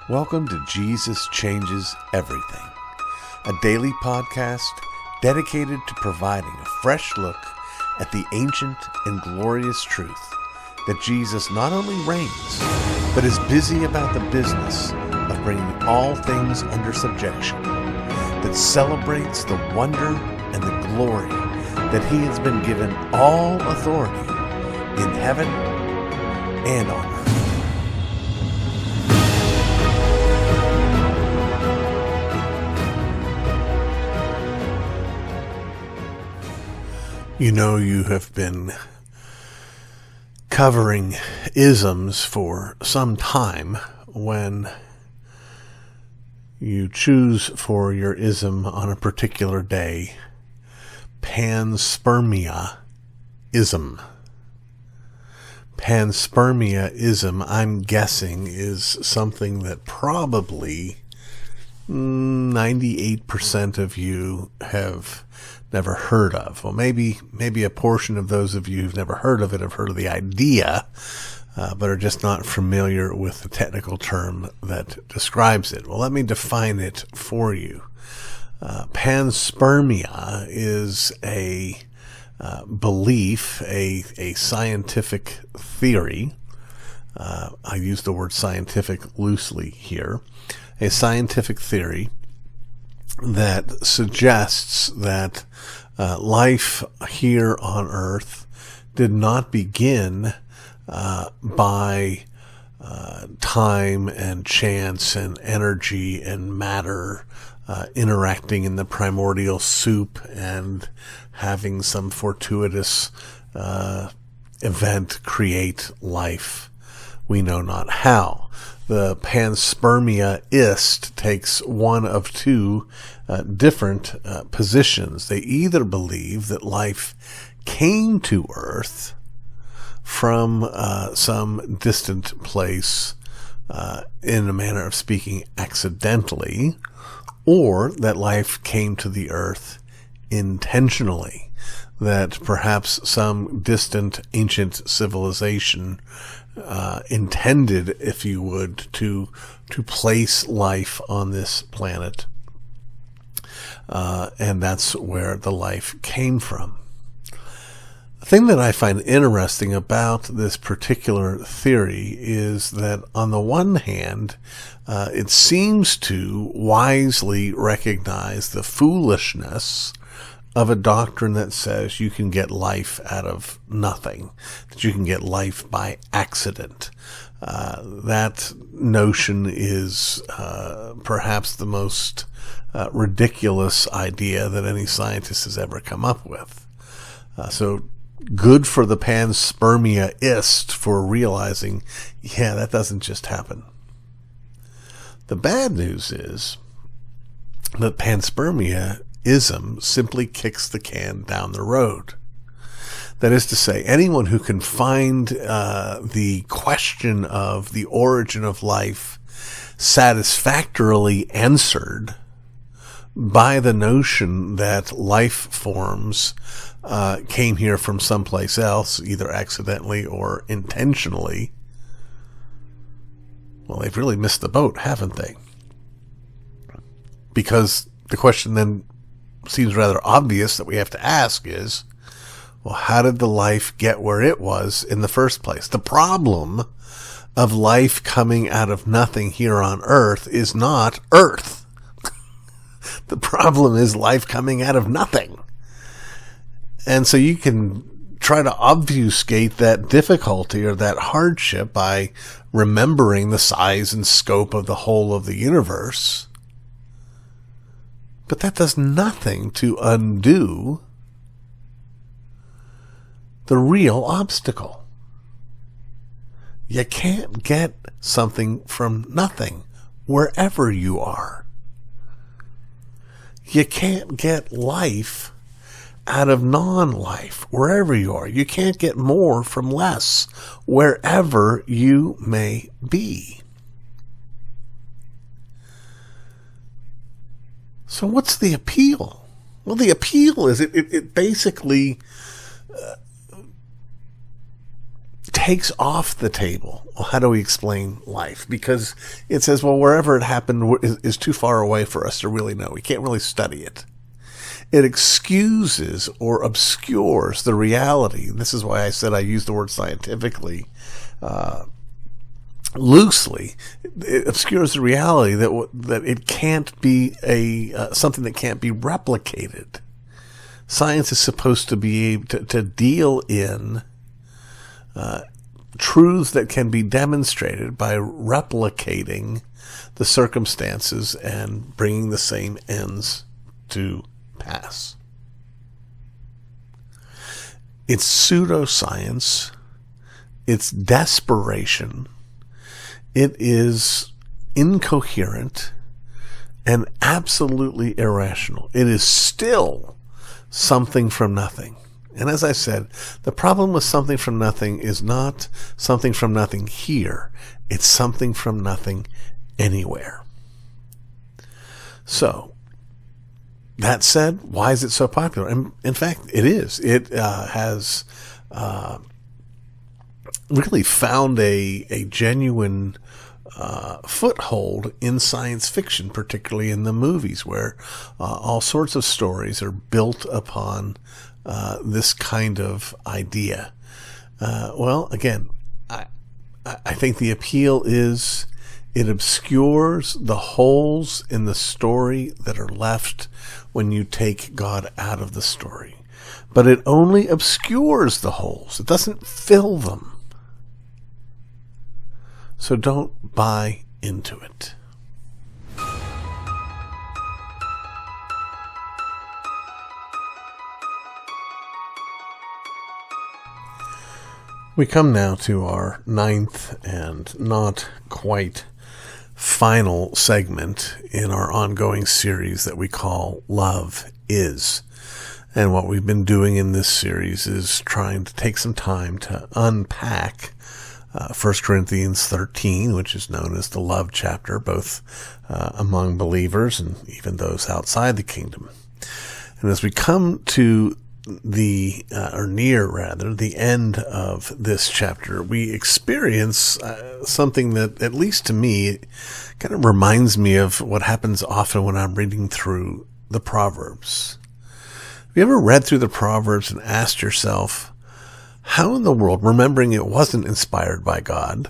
Welcome to Jesus Changes Everything, a daily podcast dedicated to providing a fresh look at the ancient and glorious truth that Jesus not only reigns, but is busy about the business of bringing all things under subjection, that celebrates the wonder and the glory that he has been given all authority in heaven and on earth. You know, you have been covering isms for some time when you choose for your ism on a particular day Panspermiaism. Panspermiaism, I'm guessing, is something that probably 98% of you have never heard of. Well, maybe a portion of those of you who've never heard of it have heard of the idea, but are just not familiar with the technical term that describes it. Well, let me define it for you. Panspermia is a belief, a scientific theory. I use the word scientific loosely here. A scientific theory that suggests that life here on Earth did not begin by time and chance and energy and matter interacting in the primordial soup and having some fortuitous event create life. We know not how. The Panspermiaist takes one of two different positions. They either believe that life came to Earth from some distant place, in a manner of speaking, accidentally, or that life came to the Earth intentionally, that perhaps some distant ancient civilization intended, if you would, to place life on this planet, and that's where the life came from. The thing that I find interesting about this particular theory is that, on the one hand, it seems to wisely recognize the foolishness of a doctrine that says you can get life out of nothing, that you can get life by accident. That notion is perhaps the most ridiculous idea that any scientist has ever come up with. So good for the Panspermiaist for realizing, yeah, that doesn't just happen. The bad news is that Panspermiaism simply kicks the can down the road. That is to say, anyone who can find the question of the origin of life satisfactorily answered by the notion that life forms came here from someplace else, either accidentally or intentionally, well, they've really missed the boat, haven't they? Because the question then seems rather obvious that we have to ask is, well, how did the life get where it was in the first place? The problem of life coming out of nothing here on Earth is not Earth. The problem is life coming out of nothing. And so you can try to obfuscate that difficulty or that hardship by remembering the size and scope of the whole of the universe. But that does nothing to undo the real obstacle. You can't get something from nothing wherever you are. You can't get life out of non-life wherever you are. You can't get more from less wherever you may be. So what's the appeal? Well, the appeal is it basically takes off the table, well, how do we explain life? Because it says, well, wherever it happened is too far away for us to really know. We can't really study it. It excuses or obscures the reality. This is why I said I use the word scientifically loosely. It obscures the reality that it can't be something that can't be replicated. Science is supposed to be able to deal in truths that can be demonstrated by replicating the circumstances and bringing the same ends to pass. It's pseudoscience. It's desperation. It is incoherent and absolutely irrational. It is still something from nothing. And as I said, the problem with something from nothing is not something from nothing here. It's something from nothing anywhere. So, that said, why is it so popular? And in fact, it is. It has really found a genuine foothold in science fiction, particularly in the movies, where all sorts of stories are built upon this kind of idea. Well, again, I think the appeal is it obscures the holes in the story that are left when you take God out of the story. But it only obscures the holes. It doesn't fill them. So don't buy into it. We come now to our ninth and not quite final segment in our ongoing series that we call Love Is. And what we've been doing in this series is trying to take some time to unpack 1 Corinthians 13, which is known as the love chapter, both among believers and even those outside the kingdom. And as we come to the end of this chapter, we experience something that, at least to me, kind of reminds me of what happens often when I'm reading through the Proverbs. Have you ever read through the Proverbs and asked yourself, how in the world, remembering it wasn't inspired by God,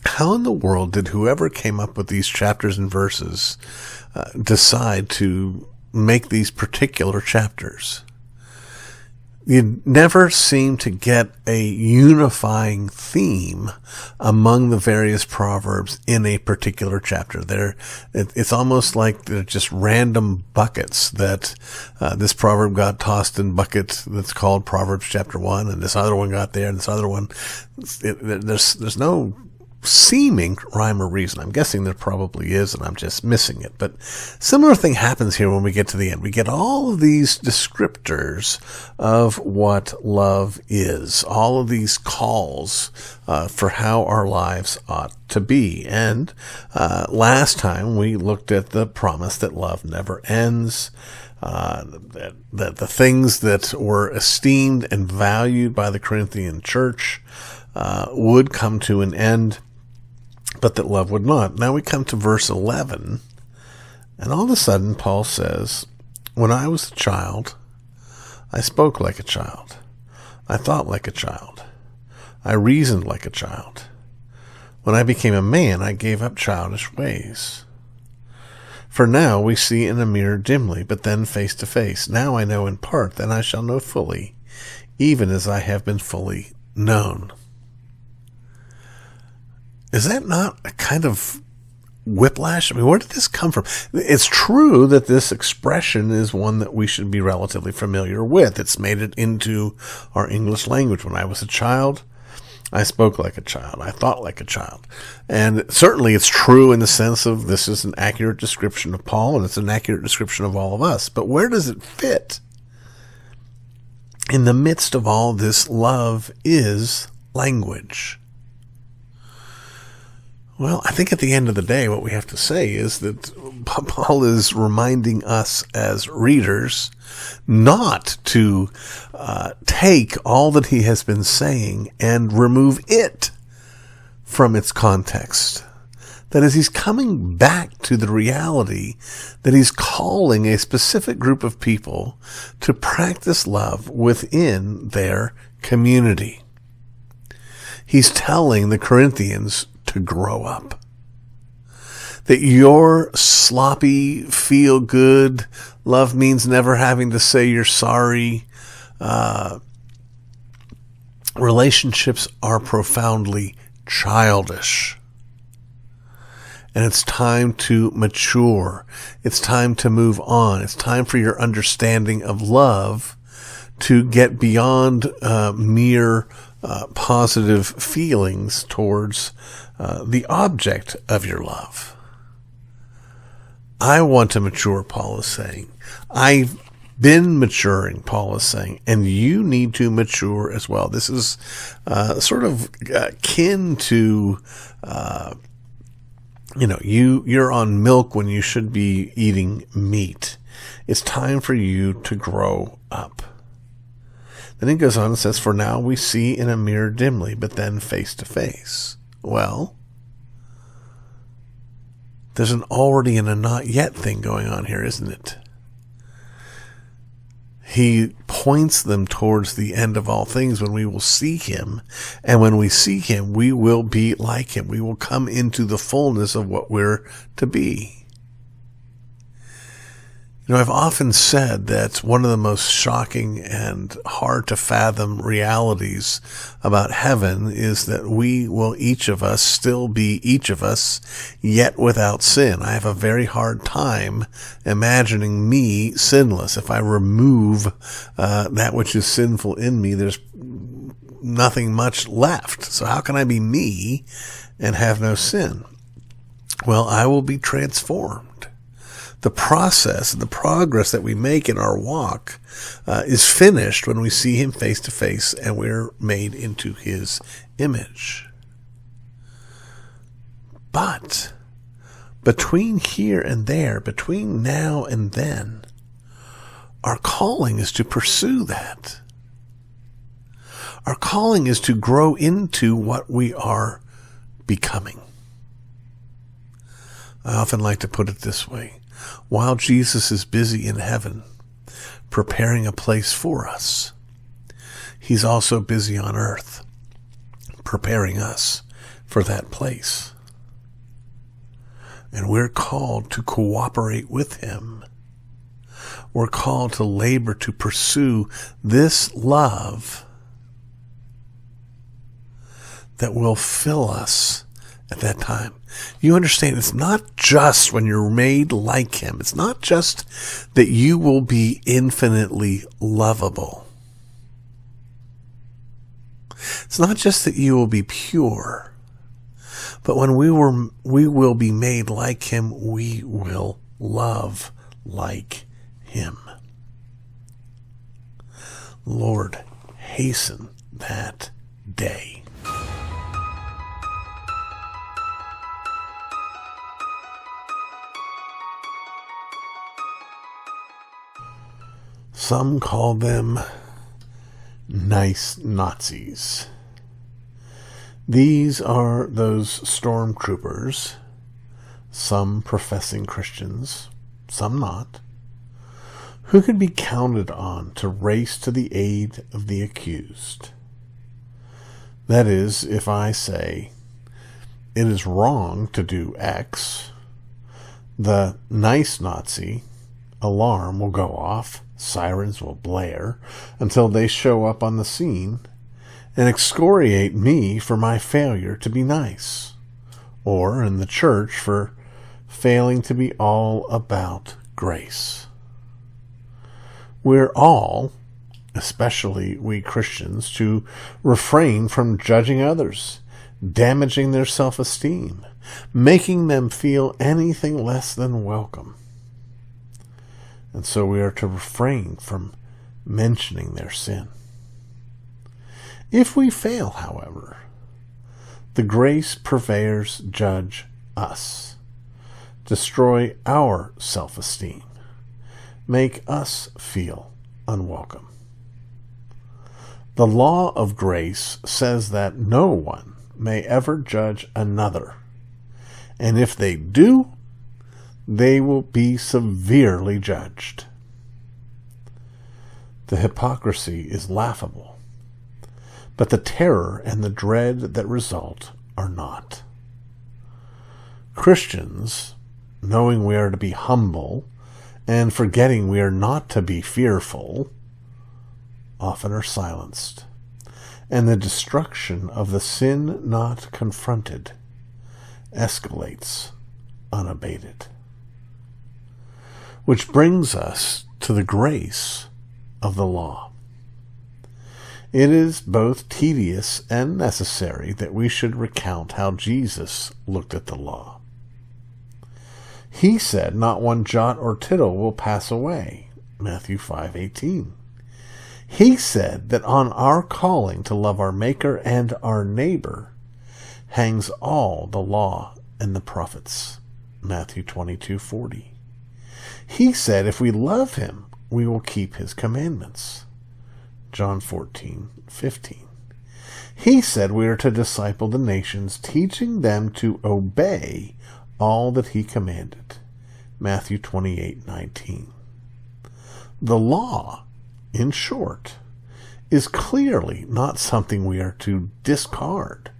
how in the world did whoever came up with these chapters and verses decide to make these particular chapters? You never seem to get a unifying theme among the various proverbs in a particular chapter. It's almost like they're just random buckets that this proverb got tossed in bucket that's called Proverbs chapter 1, and this other one got there, and this other one. There's no seeming rhyme or reason. I'm guessing there probably is, and I'm just missing it. But similar thing happens here when we get to the end. We get all of these descriptors of what love is, all of these calls for how our lives ought to be. And last time we looked at the promise that love never ends, that the things that were esteemed and valued by the Corinthian church would come to an end, but that love would not. Now we come to verse 11, and all of a sudden Paul says, when I was a child, I spoke like a child. I thought like a child. I reasoned like a child. When I became a man, I gave up childish ways. For now we see in a mirror dimly, but then face to face. Now I know in part, then I shall know fully, even as I have been fully known. Is that not a kind of whiplash? I mean, where did this come from? It's true that this expression is one that we should be relatively familiar with. It's made it into our English language. When I was a child, I spoke like a child. I thought like a child. And certainly it's true in the sense of this is an accurate description of Paul, and it's an accurate description of all of us. But where does it fit? In the midst of all this, love is language. Well, I think at the end of the day, what we have to say is that Paul is reminding us as readers not to take all that he has been saying and remove it from its context. That is, he's coming back to the reality that he's calling a specific group of people to practice love within their community. He's telling the Corinthians to grow up. That your sloppy, feel-good, love means never having to say you're sorry, relationships are profoundly childish. And it's time to mature. It's time to move on. It's time for your understanding of love to get beyond mere positive feelings towards the object of your love. I want to mature, Paul is saying. I've been maturing, Paul is saying, and you need to mature as well. This is sort of kin to, you're on milk when you should be eating meat. It's time for you to grow up. Then he goes on and says, for now we see in a mirror dimly, but then face to face. Well, there's an already and a not yet thing going on here, isn't it? He points them towards the end of all things when we will see him. And when we see him, we will be like him. We will come into the fullness of what we're to be. You know, I've often said that one of the most shocking and hard to fathom realities about heaven is that we will each of us still be each of us, yet without sin. I have a very hard time imagining me sinless. If I remove that which is sinful in me, there's nothing much left. So how can I be me and have no sin? Well, I will be transformed. The process, the progress that we make in our walk is finished when we see him face to face and we're made into his image. But between here and there, between now and then, our calling is to pursue that. Our calling is to grow into what we are becoming. I often like to put it this way. While Jesus is busy in heaven, preparing a place for us, he's also busy on earth, preparing us for that place. And we're called to cooperate with him. We're called to labor to pursue this love that will fill us at that time. You understand, it's not just when you're made like him. It's not just that you will be infinitely lovable. It's not just that you will be pure. But when we will be made like him, we will love like him. Lord, hasten that day. Some call them nice Nazis. These are those stormtroopers, some professing Christians, some not, who can be counted on to race to the aid of the accused. That is, if I say, it is wrong to do X, the nice Nazi alarm will go off, sirens will blare, until they show up on the scene and excoriate me for my failure to be nice, or in the church for failing to be all about grace. We're all, especially we Christians, to refrain from judging others, damaging their self-esteem, making them feel anything less than welcome. And so we are to refrain from mentioning their sin. If we fail, however, the grace purveyors judge us, destroy our self-esteem, make us feel unwelcome. The law of grace says that no one may ever judge another, and if they do, they will be severely judged. The hypocrisy is laughable, but the terror and the dread that result are not. Christians, knowing we are to be humble and forgetting we are not to be fearful, often are silenced, and the destruction of the sin not confronted escalates unabated. Which brings us to the grace of the law. It is both tedious and necessary that we should recount how Jesus looked at the law. He said, "Not one jot or tittle will pass away," Matthew 5:18. He said that on our calling to love our Maker and our neighbor hangs all the law and the prophets, Matthew 22:40. He said if we love him, we will keep his commandments, John 14:15. He said we are to disciple the nations, teaching them to obey all that he commanded, Matthew 28:19. The law, in short, is clearly not something we are to discard.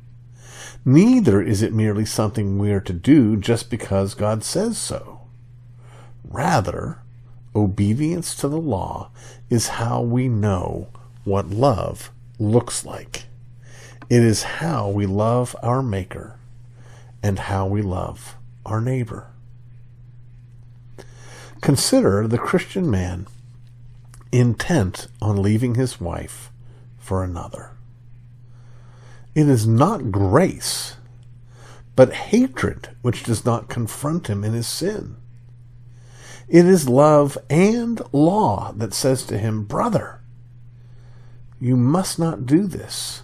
Neither is it merely something we are to do just because God says so. Rather, obedience to the law is how we know what love looks like. It is how we love our Maker and how we love our neighbor. Consider the Christian man intent on leaving his wife for another. It is not grace, but hatred which does not confront him in his sin. It is love and law that says to him, "Brother, you must not do this,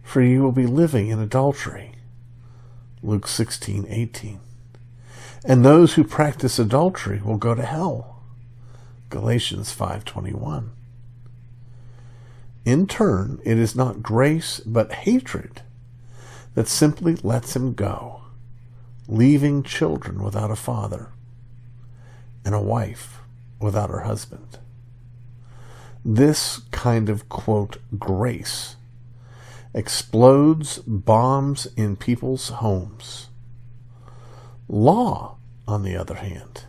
for you will be living in adultery," Luke 16:18. "And those who practice adultery will go to hell," Galatians 5:21. In turn, it is not grace but hatred that simply lets him go, leaving children without a father and a wife without her husband. This kind of, quote, grace explodes bombs in people's homes. Law, on the other hand,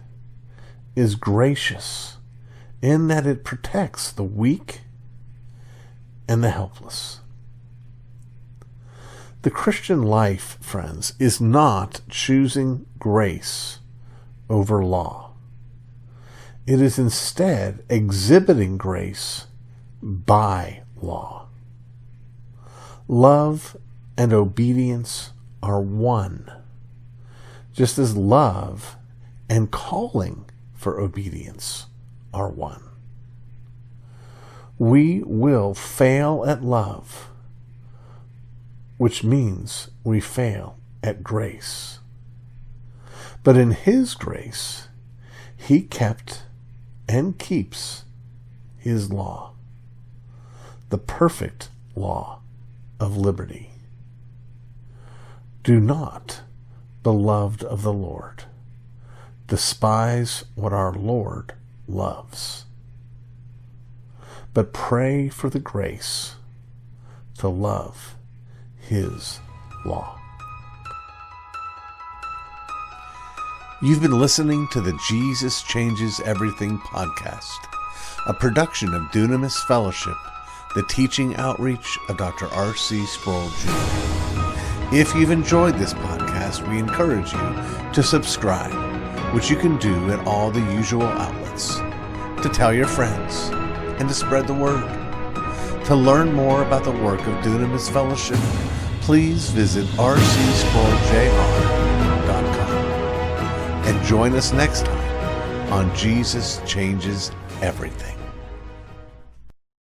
is gracious in that it protects the weak and the helpless. The Christian life, friends, is not choosing grace over law. It is instead exhibiting grace by law. Love and obedience are one, just as love and calling for obedience are one. We will fail at love, which means we fail at grace. But in his grace, he kept and keeps his law, the perfect law of liberty. Do not, beloved of the Lord, despise what our Lord loves, but pray for the grace to love his law. You've been listening to the Jesus Changes Everything podcast, a production of Dunamis Fellowship, the teaching outreach of Dr. R.C. Sproul Jr. If you've enjoyed this podcast, we encourage you to subscribe, which you can do at all the usual outlets, to tell your friends, and to spread the word. To learn more about the work of Dunamis Fellowship, please visit rcsproulJR.com. And join us next time on Jesus Changes Everything.